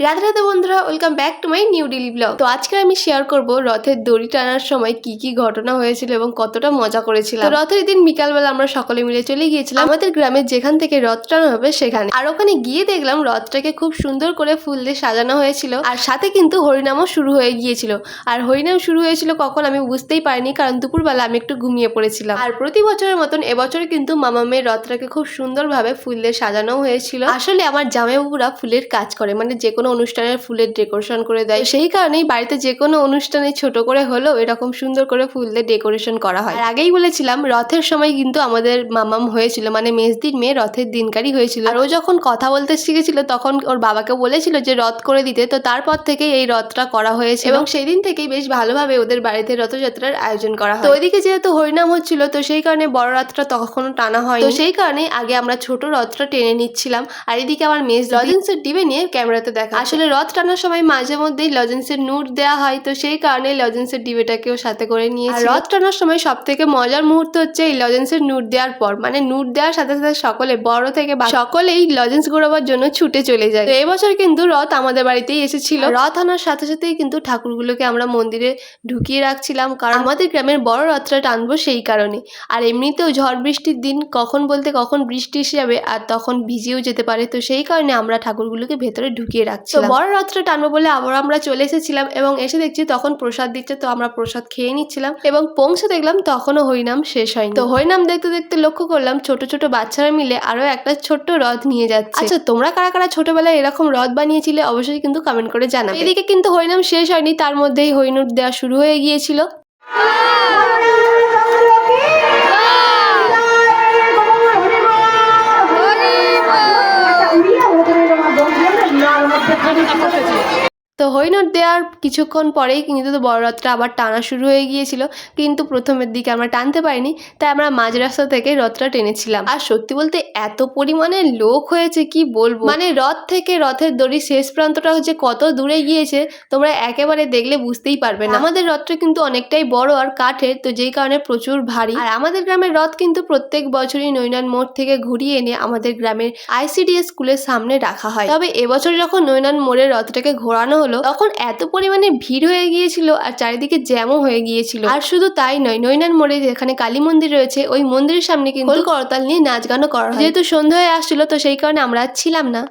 রাধে রাধে বন্ধুরা, welcome back to my new daily blog. তো আজকে আমি শেয়ার করব রথের দড়ি টানার সময় কি কি ঘটনা হয়েছিল এবং কতটা মজা করেছিলাম। তো রথের দিন বিকালবেলা আমরা সকলে মিলে চলে গিয়েছিলাম আমাদের গ্রামের যেখান থেকে রথ টানা হবে সেখানে। আর ওখানে গিয়ে দেখলাম রথটাকে খুব সুন্দর করে ফুল দিয়ে সাজানো হয়েছিল, আর সাথে কিন্তু হরিনামও শুরু হয়ে গিয়েছিল। আর হরিনাম শুরু হয়েছিল কখন আমি বুঝতেই পারিনি, কারণ দুপুরবেলা আমি একটু ঘুমিয়ে পড়েছিলাম। আর প্রতি বছরের মতন এবছর কিন্তু মামামের রথটাকে খুব সুন্দরভাবে ফুল দিয়ে সাজানো হয়েছিল। আসলে আমার জামাইবাবুরা ফুলের কাজ করে, মানে যে কোনো অনুষ্ঠানের ফুলের ডেকোরেশন করে দেয়, সেই কারণেই বাড়িতে যে কোনো অনুষ্ঠানে ছোট করে হলেও এরকম সুন্দর করে ফুল দিয়ে ডেকোরেশন করা হয়। আর আগেই বলেছিলাম রথের সময় কিন্তু আমাদের মামাম হয়েছিল, মানে মেজদির মেয়ে রথের দিনকারই হয়েছিল। আর ও যখন কথা বলতে শিখেছিল তখন ওর বাবাকে বলেছিল যে রথ করে দিতে, তো তারপর থেকে এই রথটা করা হয়েছে এবং সেই দিন থেকেই বেশ ভালোভাবে ওদের বাড়িতে রথযাত্রার আয়োজন করা হয়। তো ওইদিকে যেহেতু হরিনাম হচ্ছিল, তো সেই কারণে বড় রথটা তখনও টানা হয়, তো সেই কারণে আগে আমরা ছোট রথটা টেনে নিচ্ছিলাম। আর এদিকে আমার মেজ লজেন্সের ডিবে নিয়ে ক্যামেরাতে দেখা। আসলে রথ টানার সময় মাঝে মধ্যেই লজেন্সের নুট দেওয়া হয়, তো সেই কারণে লজেন্সের ডিবেটাকেও সাথে করে নিয়েছি। রথ টানার সময় সব থেকে মজার মুহূর্ত হচ্ছে এই লজেন্সের নুট দেওয়ার পর, মানে নুট দেওয়ার সাথে সাথে সকলে বড় থেকে সকলেই লজেন্স ঘোরাবার জন্য ছুটে চলে যায়। তো এবছর কিন্তু রথ আমাদের বাড়িতেই এসেছিল। রথ আনার সাথে সাথেই কিন্তু ঠাকুরগুলোকে আমরা মন্দিরে ঢুকিয়ে রাখছিলাম, কারণ আমাদের গ্রামের বড় রথটা টানবো সেই কারণে। আর এমনিতেও ঝড় বৃষ্টির দিন কখন বলতে কখন বৃষ্টি এসে যাবে আর তখন ভিজেও যেতে পারে, তো সেই কারণে আমরা ঠাকুরগুলোকে ভেতরে ঢুকিয়ে রাখছি। তো বড় রথটা টানবো বলে আবার আমরা চলে এসেছিলাম এবং এসে দেখছি তখন প্রসাদ দিচ্ছে, তো আমরা প্রসাদ খেয়ে নিচ্ছিলাম এবং পৌঁছে দেখলাম তখনও হরিনাম শেষ হয়নি। তো হরিনাম দেখতে দেখতে লক্ষ্য করলাম ছোট ছোট বাচ্চারা মিলে আরো একটা ছোট্ট রথ নিয়ে যাচ্ছে। আচ্ছা, তোমরা কারা কারা ছোটবেলায় এরকম রথ বানিয়েছিলে অবশ্যই কিন্তু কমেন্ট করে জানাবে। এদিকে কিন্তু হরিনাম শেষ হয়নি, তার মধ্যেই হরিনুট দেওয়া শুরু হয়ে গিয়েছিল। তো হরিনাম দেওয়ার কিছুক্ষণ পরেই কিন্তু বড় রথটা আবার টানা শুরু হয়ে গিয়েছিল, কিন্তু প্রথমের দিকে আমরা টানতে পারিনি, তাই আমরা মাঝ রাস্তা থেকে রথটা টেনেছিলাম। আর সত্যি বলতে এত পরিমাণে লোক হয়েছে কি বলবো, মানে রথ থেকে রথের দড়ি শেষ প্রান্তটা হচ্ছে কত দূরে গিয়েছে তোমরা একেবারে দেখলে বুঝতেই পারবে না। আমাদের রথটা কিন্তু অনেকটাই বড় আর কাঠের, তো যেই কারণে প্রচুর ভারী। আর আমাদের গ্রামের রথ কিন্তু প্রত্যেক বছরই নৈনান মোড় থেকে ঘুরিয়ে এনে আমাদের গ্রামের ICDS স্কুলের সামনে রাখা হয়। তবে এবছর যখন নৈনান মোড়ের রথটাকে ঘোরানো হলো তখন এত পরিমাণে ভিড় হয়ে গিয়েছিল আর চারিদিকে জ্যামও হয়ে গিয়েছিল। আর শুধু তাই নয়, নৈনান মোড়ে যেখানে কালী মন্দির রয়েছে ওই মন্দিরের সামনে কিন্তু করতাল নিয়ে নাচ গানও করা হয়। যেহেতু সন্ধ্যা হয়ে আসছিল তো সেই কারণে আমরা ছিলাম না।